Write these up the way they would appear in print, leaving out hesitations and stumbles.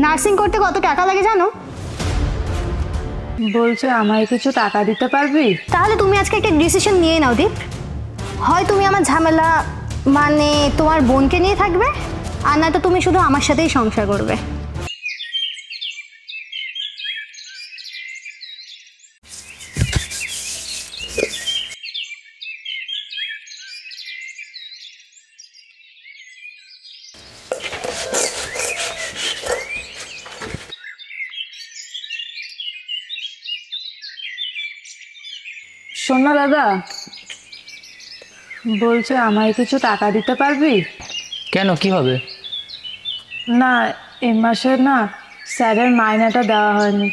Nursing করতে কত টাকা লাগে জানো? বলছে আমায় কিছু টাকা দিতে পারবি? তাহলে তুমি আজকে একটা ডিসিশন নিয়ে নাও দীপ। হয় তুমি আমার ঝামেলা মানে তোমার বোনকে নিয়ে থাকবে, আর নয়তো তুমি শুধু আমার সাথেই সংসার করবে। শোন না দাদা, বলছে আমায় কিছু টাকা দিতে পারবি? কেন, কি হবে? না, এই মাসে না স্যারের মাইনাটা দেওয়া হয়নি।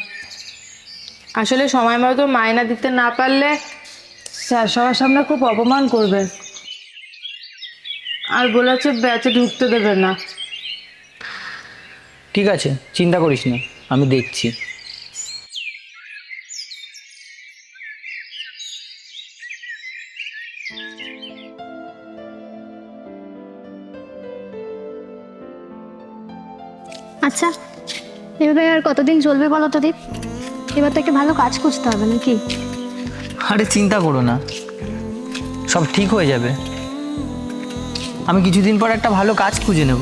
আসলে সময় মতো মাইনা দিতে না পারলে স্যার সবার সামনে খুব অপমান করবে, আর বলেছে ব্যাচে ঢুকতে দেবে না। ঠিক আছে, চিন্তা করিস না, আমি দেখছি। আচ্ছা, এভাবে আর কতদিন চলবে বলো তো দীপ? এবার তো একটা ভালো কাজ খুঁজতে হবে নাকি? আরে চিন্তা করো না, সব ঠিক হয়ে যাবে। আমি কিছুদিন পর একটা ভালো কাজ খুঁজে নেব।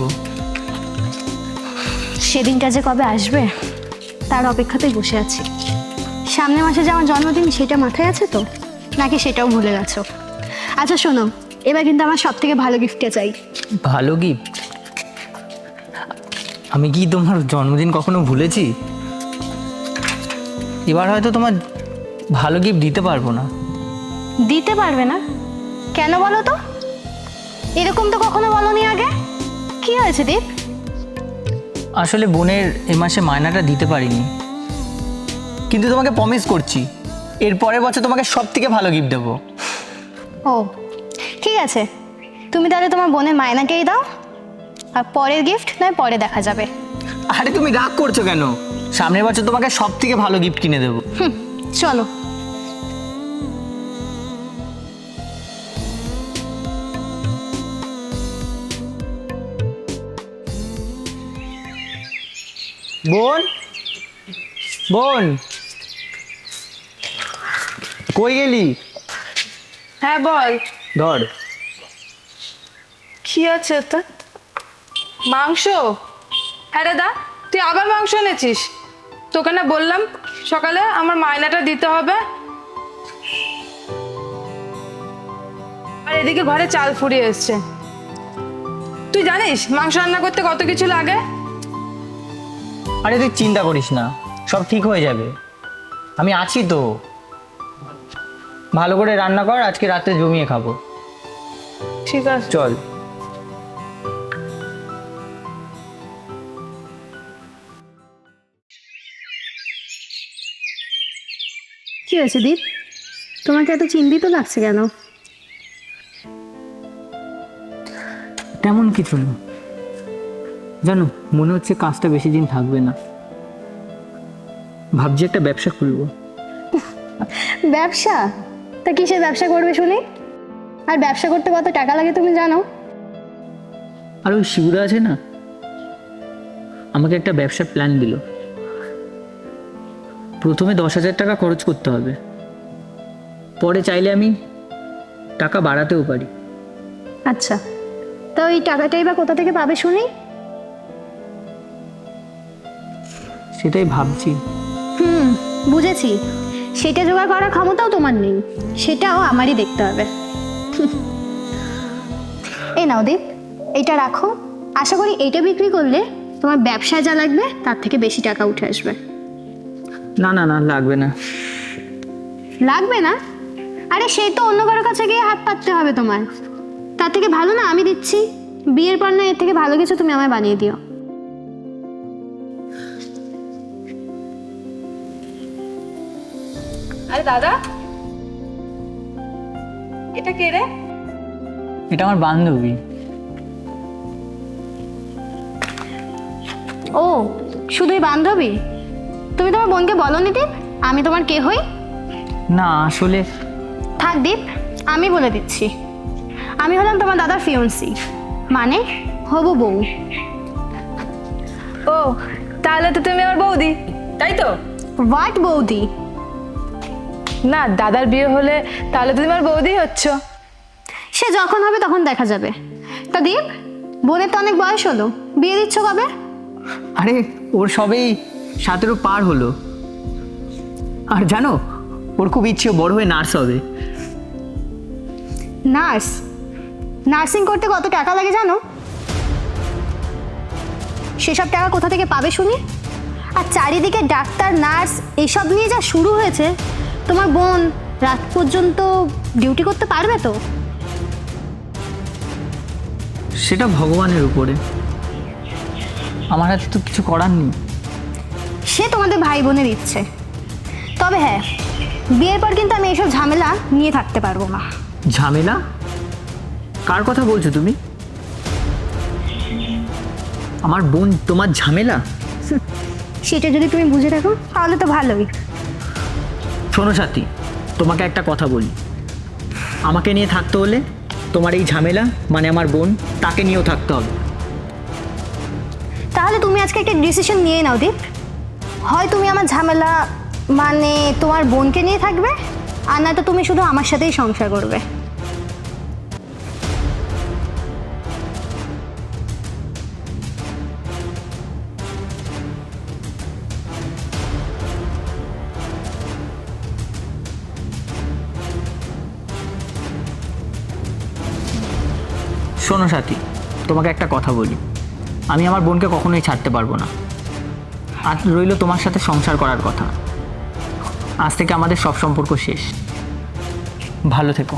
সেদিনটা যে কবে আসবে তার অপেক্ষাতেই বসে আছি। সামনের মাসে যে আমার জন্মদিন, সেটা মাথায় আছে তো, নাকি সেটাও ভুলে গেছো? আচ্ছা শোনো, এবার কিন্তু আমার সব থেকে ভালো গিফটটা চাই। ভালো গিফট? আমি কি তোমার জন্মদিন কখনো ভুলেছি? এবার হয়তো তোমার ভালো গিফট দিতে পারবো না। দিতে পারবে না? কেন বলো তো? এরকম তো কখনো বলোনি আগে। কি হয়েছে দীপ? আসলে বোনের এ মাসে মায়নাটা দিতে পারিনি, কিন্তু তোমাকে প্রমিস করছি এর পরের বছর তোমাকে সব থেকে ভালো গিফট দেবো। ও ঠিক আছে, তুমি তাহলে তোমার বোনের মায়নাকেই দাও, আর পরের গিফট নয় পরে দেখা যাবে। আরে তুমি রাগ করছো কেন? সামনের বছর তোমাকে সব থেকে ভালো গিফট কিনে দেবো। চলো। বোন, বোন, কই গেলি? হ্যাঁ বল, ধর। কি আছে তো? মাংস? হ্যাঁ দাদা, তুই আবার মাংস এনেছিস? তোকে না বললাম সকালে আমার মাইনাটা দিতে হবে। আর এদিকে ঘরে চাল ফুরিয়ে এসছে। তুই জানিস মাংস রান্না করতে কত কিছু লাগে? আরে তুই চিন্তা করিস না, সব ঠিক হয়ে যাবে। আমি আছি তো। ভালো করে রান্না কর, আজকে রাতে জমিয়ে খাবো। ঠিক আছে চল। কি হয়েছে দীপ? তোমাকে এত চিন্তিত লাগছে কেন? তেমন কিছু না, জানো মনে হচ্ছে কাজটা বেশি দিন থাকবে না। ভাবছি একটা ব্যবসা খুলবো। ব্যবসা? তা কিসের ব্যবসা করবে শুনি? আর ব্যবসা করতে কত টাকা লাগে তুমি জানো? আর ওই শিবুরা আছে না, আমাকে একটা ব্যবসার প্ল্যান দিল। প্রথমে 10,000 টাকা খরচ করতে হবে, পরে চাইলে আমি টাকা বাড়াতেও পারি। আচ্ছা, তা ওই টাকাটাই বা কোথা থেকে পাবে শুনি? সেটাই ভাবছি। বুঝেছি, সেটা জোগাড় করার ক্ষমতাও তোমার নেই, সেটাও আমারই দেখতে হবে। এই নাও দীপ, এইটা রাখো। আশা করি এইটা বিক্রি করলে তোমার ব্যবসায় যা লাগবে তার থেকে বেশি টাকা উঠে আসবে। না না না, লাগবে না। লাগবে না? আরে সেই তো অন্য কারোর কাছে গিয়ে হাত পাততে হবে তোমার। তার থেকে ভালো না আমি দিচ্ছি। বিয়ের পর না এর থেকে ভালো কিছু তুমি আমায় বানিয়ে দিও। আরে দাদা, এটা কে রে? এটা আমার বান্ধবী। ও শুধুই বান্ধবী? তুমি তোমার বোনকে বলোনি দীপ আমি তোমার কে হই? না আসলে থাক দীপ, আমি বলে দিচ্ছি, আমি হলাম তোমার দাদার ফিয়ন্সি, মানে হবু বউ। ও তাহলে তো তুমি আমার বৌদি, তাই তো? হোয়াট বৌদি? না, দাদার বিয়ে হলে তাহলে তো তুমি আমার বৌদি হচ্ছ। সে যখন হবে তখন দেখা যাবে। তা দীপ, বোনের তো অনেক বয়স হলো, বিয়ে দিচ্ছ কবে? আরে ওর সবেই 17 পার হলো। আর জানো, ওর খুব ইচ্ছে বড় হয়ে নার্স হবে। নার্স? নার্সিং করতে কত টাকা লাগে জানো? সেসব টাকা কোথা থেকে পাবে শুনি? আর চারিদিকে ডাক্তার, নার্স এইসব নিয়ে যা শুরু হয়েছে, তোমার বোন রাত পর্যন্ত ডিউটি করতে পারবে তো? সেটা ভগবানের উপরে, আমার হাতে তো কিছু করার নেই। সে তোমাদের ভাই বোনের ইচ্ছে। তবে হ্যাঁ, বিয়ের পর কিন্তু আমি এইসব ঝামেলা নিয়ে থাকতে পারবো না। ঝামেলা? কার কথা বলছো তুমি? আমার বোন তোমার ঝামেলা? সেটা যদি তুমি বুঝে থাকো তাহলে তো ভালোই। শোনো সাথী, তোমাকে একটা কথা বলি, আমাকে নিয়ে থাকতে হলে তোমার এই ঝামেলা মানে আমার বোন, তাকে নিয়েও থাকতে হবে। তাহলে তুমি আজকে একটা ডিসিশন নিয়ে নাও দীপ। হয় তুমি আমার ঝামেলা মানে তোমার বোনকে নিয়ে থাকবে, আর নয়তো তুমি শুধু আমার সাথেই সংসার করবে। শোনো সাথী, তোমাকে একটা কথা বলি, আমি আমার বোনকে কখনোই ছাড়তে পারবো না। আর রইল তোমার সাথে সংসার করার কথা, আজ থেকে আমাদের সব সম্পর্ক শেষ। ভালো থেকো।